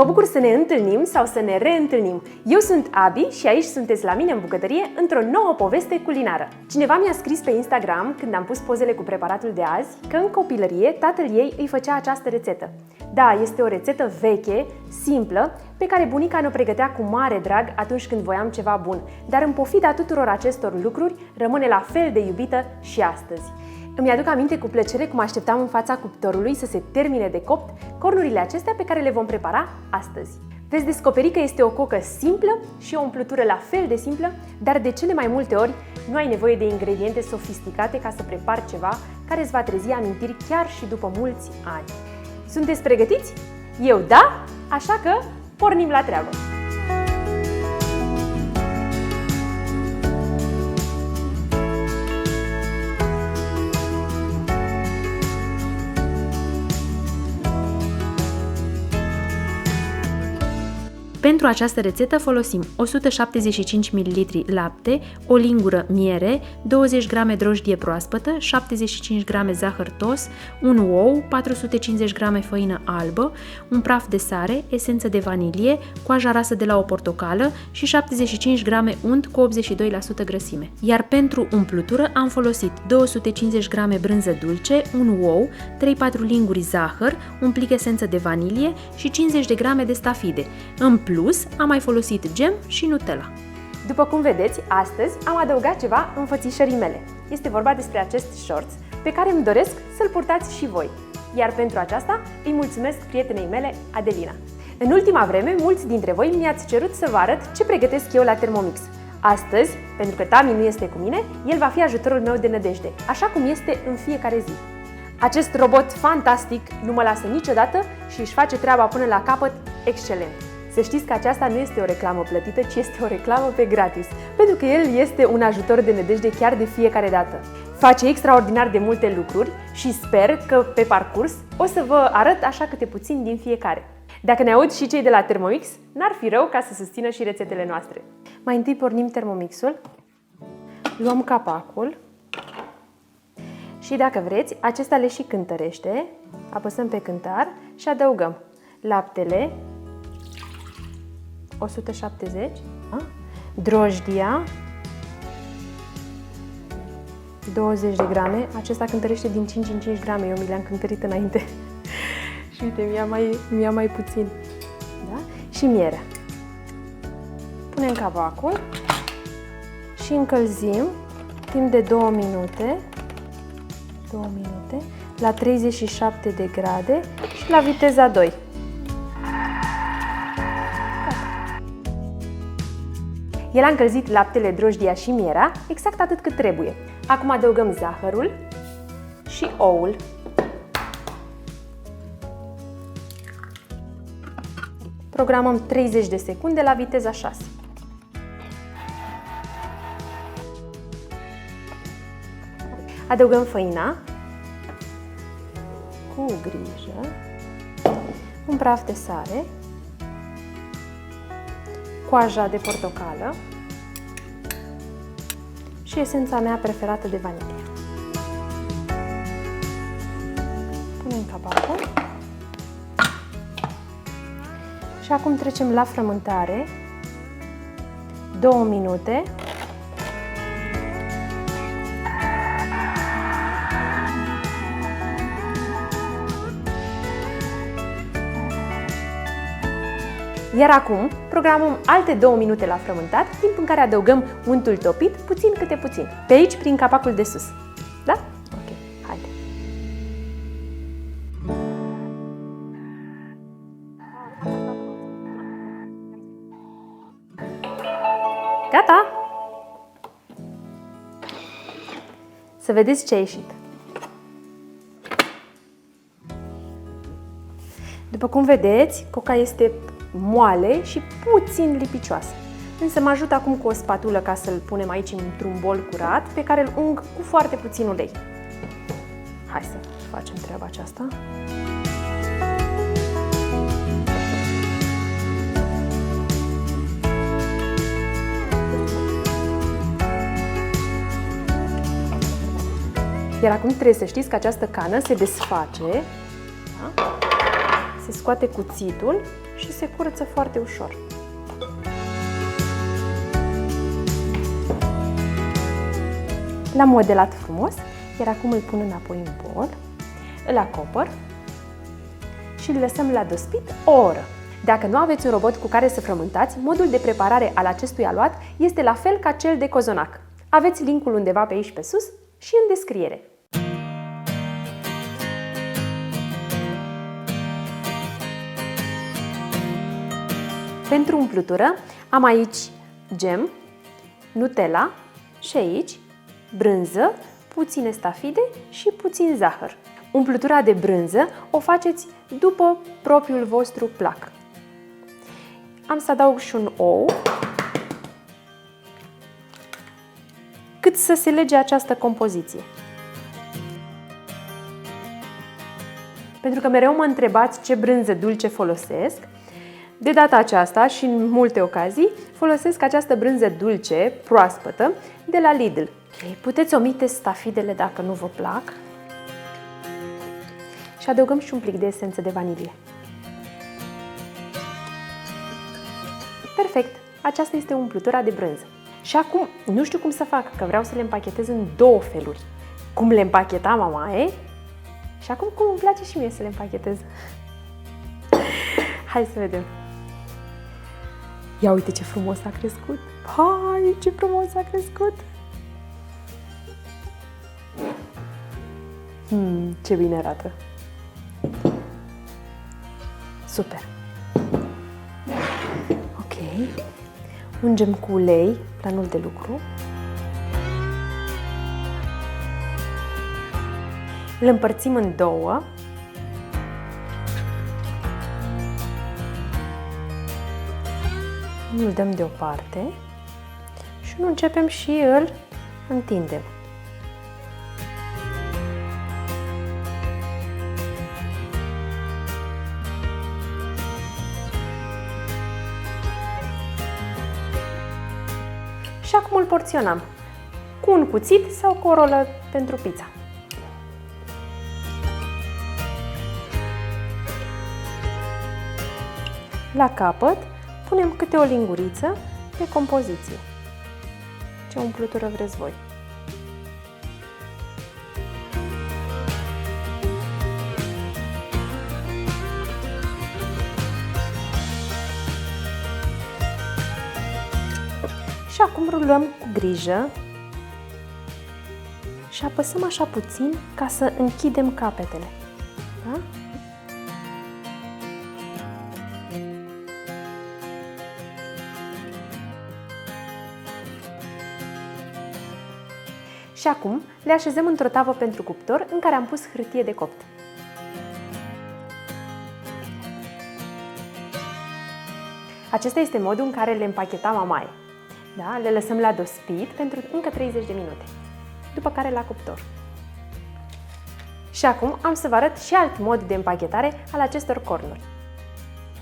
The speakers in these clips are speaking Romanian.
Mă bucur să ne întâlnim sau să ne reîntâlnim. Eu sunt Abi și aici sunteți la mine în bucătărie într-o nouă poveste culinară. Cineva mi-a scris pe Instagram, când am pus pozele cu preparatul de azi, că în copilărie tatăl ei îi făcea această rețetă. Da, este o rețetă veche, simplă, pe care bunica ne-o pregătea cu mare drag atunci când voiam ceva bun, dar în pofida tuturor acestor lucruri, rămâne la fel de iubită și astăzi. Îmi aduc aminte cu plăcere cum așteptam în fața cuptorului să se termine de copt cornurile acestea pe care le vom prepara astăzi. Veți descoperi că este o cocă simplă și o umplutură la fel de simplă, dar de cele mai multe ori nu ai nevoie de ingrediente sofisticate ca să prepari ceva care îți va trezi amintiri chiar și după mulți ani. Sunteți pregătiți? Eu da, așa că pornim la treabă! Pentru această rețetă folosim 175 ml lapte, o lingură miere, 20 g drojdie proaspătă, 75 g zahăr tos, un ou, 450 g făină albă, un praf de sare, esență de vanilie, coaja rasă de la o portocală și 75 g unt cu 82% grăsime. Iar pentru umplutură am folosit 250 g brânză dulce, un ou, 3-4 linguri zahăr, un plic esență de vanilie și 50 de g de stafide. În plus, am mai folosit gem și Nutella. După cum vedeți, astăzi am adăugat ceva înfățișării mele. Este vorba despre acest shorts pe care îmi doresc să-l purtați și voi. Iar pentru aceasta îi mulțumesc prietenei mele, Adelina. În ultima vreme, mulți dintre voi mi-ați cerut să vă arăt ce pregătesc eu la Thermomix. Astăzi, pentru că Tami nu este cu mine, el va fi ajutorul meu de nădejde, așa cum este în fiecare zi. Acest robot fantastic nu mă lasă niciodată și își face treaba până la capăt excelent. Să știți că aceasta nu este o reclamă plătită, ci este o reclamă pe gratis, pentru că el este un ajutor de nădejde chiar de fiecare dată. Face extraordinar de multe lucruri și sper că pe parcurs o să vă arăt așa câte puțin din fiecare. Dacă ne aud și cei de la Thermomix, n-ar fi rău ca să susțină și rețetele noastre. Mai întâi pornim Thermomixul, luăm capacul și dacă vreți, acesta le și cântărește, apăsăm pe cântar și adăugăm laptele, 170, drojdia, 20 de grame, acesta cântărește din 5 în 5 grame, eu mi le-am cântărit înainte și uite, mi-a mai puțin, da? Și mierea. Punem capacul și încălzim timp de 2 minute, la 37 de grade și la viteza 2. El a încălzit laptele, drojdia și mierea exact atât cât trebuie. Acum adăugăm zahărul și oul. Programăm 30 de secunde la viteza 6. Adăugăm făina cu grijă, un praf de sare, coaja de portocală și esența mea preferată de vanilie. Punem capacul și acum trecem la frământare, 2 minute. Iar acum programăm alte 2 minute la frământat, timp în care adăugăm untul topit puțin câte puțin, pe aici prin capacul de sus. Da? Ok, haide! Gata! Să vedeți ce a ieșit. După cum vedeți, coca este moale și puțin lipicioasă. Însă mă ajut acum cu o spatulă ca să-l punem aici într-un bol curat, pe care îl ung cu foarte puțin ulei. Hai să facem treaba aceasta. Iar acum trebuie să știți că această cană se desface, da? Se scoate cuțitul și se curăță foarte ușor. L-am modelat frumos, iar acum îl pun înapoi în bol, îl acopăr și îl lăsăm la dospit o oră. Dacă nu aveți un robot cu care să frământați, modul de preparare al acestui aluat este la fel ca cel de cozonac. Aveți linkul undeva pe aici pe sus și în descriere. Pentru umplutură am aici gem, Nutella și aici brânză, puține stafide și puțin zahăr. Umplutura de brânză o faceți după propriul vostru plac. Am să adaug și un ou, cât să se lege această compoziție. Pentru că mereu mă întrebați ce brânză dulce folosesc, de data aceasta și în multe ocazii folosesc această brânză dulce, proaspătă, de la Lidl. Puteți omite stafidele dacă nu vă plac și adăugăm și un plic de esență de vanilie. Perfect! Aceasta este umplutura de brânză. Și acum, nu știu cum să fac, că vreau să le împachetez în două feluri. Cum le împacheta mamaie și acum cum îmi place și mie să le împachetez. Hai să vedem! Ia uite ce frumos a crescut! Hai, ce frumos a crescut! Ce bine arată! Super! Ok, ungem cu ulei planul de lucru. Îl împărțim în două. Îl dăm deoparte și nu începem și îl întindem. Și acum îl porționăm cu un cuțit sau cu o rolă pentru pizza. La capăt punem câte o linguriță pe compoziție. Ce umplutură vreți voi. Și acum rulăm cu grijă și apăsăm așa puțin ca să închidem capetele. Da? Și acum le așezăm într-o tavă pentru cuptor în care am pus hârtie de copt. Acesta este modul în care le împacheta mamaie. Da? Le lăsăm la dospit pentru încă 30 de minute, după care la cuptor. Și acum am să vă arăt și alt mod de împachetare al acestor cornuri.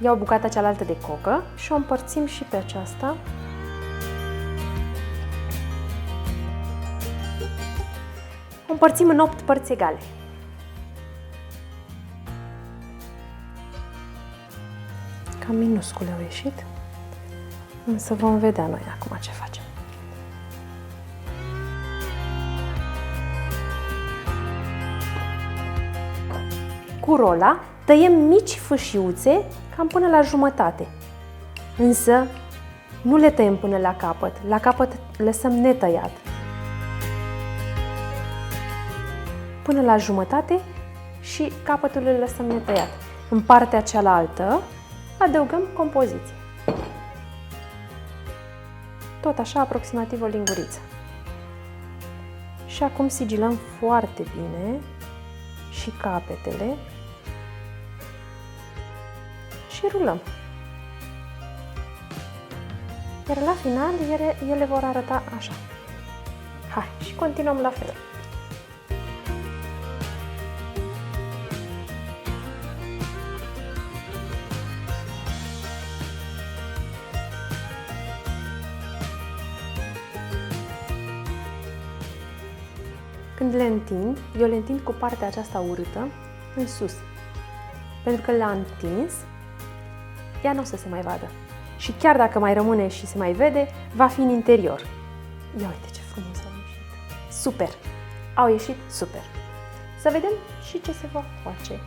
Iau bucata cealaltă de cocă și o împărțim și pe aceasta. O împărțim în 8 părți egale. Cam minuscule au ieșit, însă vom vedea noi acum ce facem. Cu rola tăiem mici fâșiuțe cam până la jumătate, însă nu le tăiem până la capăt lăsăm netăiat. Până la jumătate și capătul îl lăsăm netăiat. În partea cealaltă adăugăm compoziție. Tot așa, aproximativ o linguriță. Și acum sigilăm foarte bine și capetele și rulăm. Iar la final ele vor arăta așa. Hai, și continuăm la fel. Când le întind, eu le întind cu partea aceasta urâtă în sus, pentru că l-am întins ea nu o să se mai vadă. Și chiar dacă mai rămâne și se mai vede, va fi în interior. Ia uite ce frumos au ieșit. Super! Au ieșit super! Să vedem și ce se va face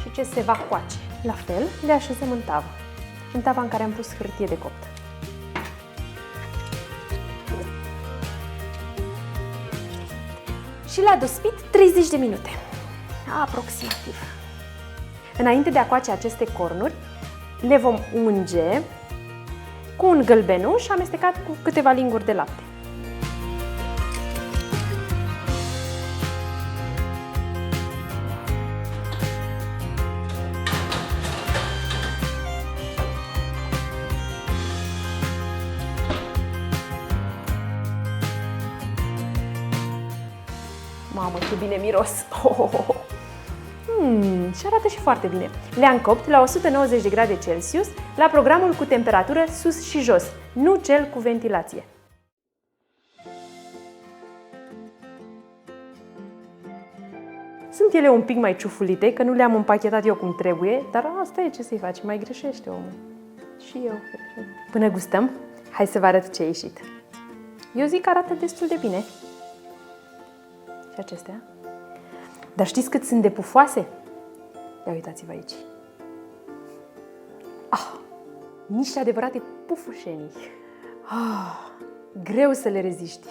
și ce se va coace. La fel, le așezăm în tavă. În tava în care am pus hârtie de copt. Și le-a dospit 30 de minute. Aproximativ. Înainte de a coace aceste cornuri, le vom unge cu un gălbenuș amestecat cu câteva linguri de lapte. Mamă, ce bine miros! Și arată și foarte bine. Le-am copt la 190 de grade Celsius, la programul cu temperatură sus și jos, nu cel cu ventilație. Sunt ele un pic mai ciufulite, că nu le-am împachetat eu cum trebuie, dar asta e, ce să-i faci, mai greșește omul. Și eu greșesc. Până gustăm, hai să vă arăt ce a ieșit. Eu zic că arată destul de bine. Și acestea. Dar știți cât sunt de pufoase? Ia uitați-vă aici. Niște adevărate pufușenii. Greu să le reziști.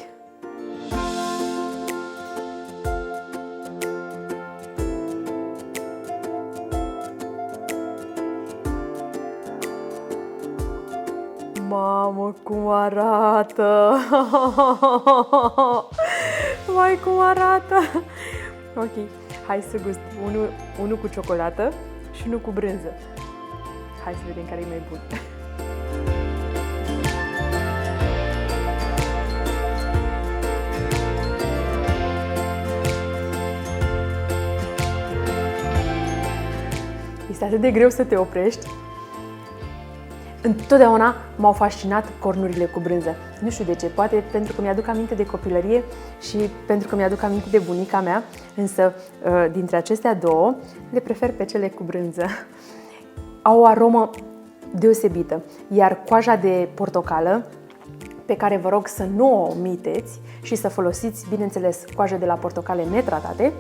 Mamă, cum arată! Vai, cum arată! Ok, hai să gust. Unul cu ciocolată și unul cu brânză. Hai să vedem care e mai bun. Este atât de greu să te oprești. Întotdeauna m-au fascinat cornurile cu brânză. Nu știu de ce, poate pentru că mi-aduc aminte de copilărie și pentru că mi-aduc aminte de bunica mea, însă dintre acestea două le prefer pe cele cu brânză. Au o aromă deosebită, iar coaja de portocală, pe care vă rog să nu o omiteți și să folosiți, bineînțeles, coaja de la portocale netratate,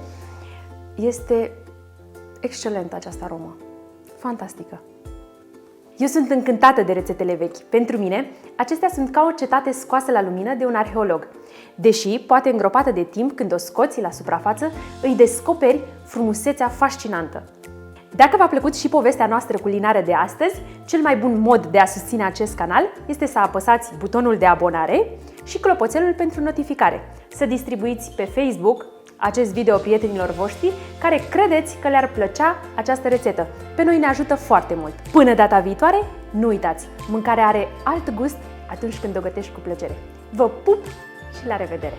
este excelentă această aromă. Fantastică! Eu sunt încântată de rețetele vechi. Pentru mine, acestea sunt ca o cetate scoasă la lumină de un arheolog. Deși, poate îngropată de timp, când o scoți la suprafață, îi descoperi frumusețea fascinantă. Dacă v-a plăcut și povestea noastră culinară de astăzi, cel mai bun mod de a susține acest canal este să apăsați butonul de abonare și clopoțelul pentru notificare. Să distribuiți pe Facebook acest video prietenilor voștri care credeți că le-ar plăcea această rețetă. Pe noi ne ajută foarte mult. Până data viitoare, nu uitați, mâncarea are alt gust atunci când o gătești cu plăcere. Vă pup și la revedere!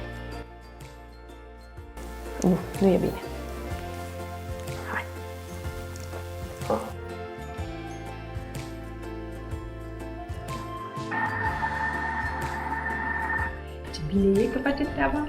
Nu e bine. Hai! Ce bine e că face treaba!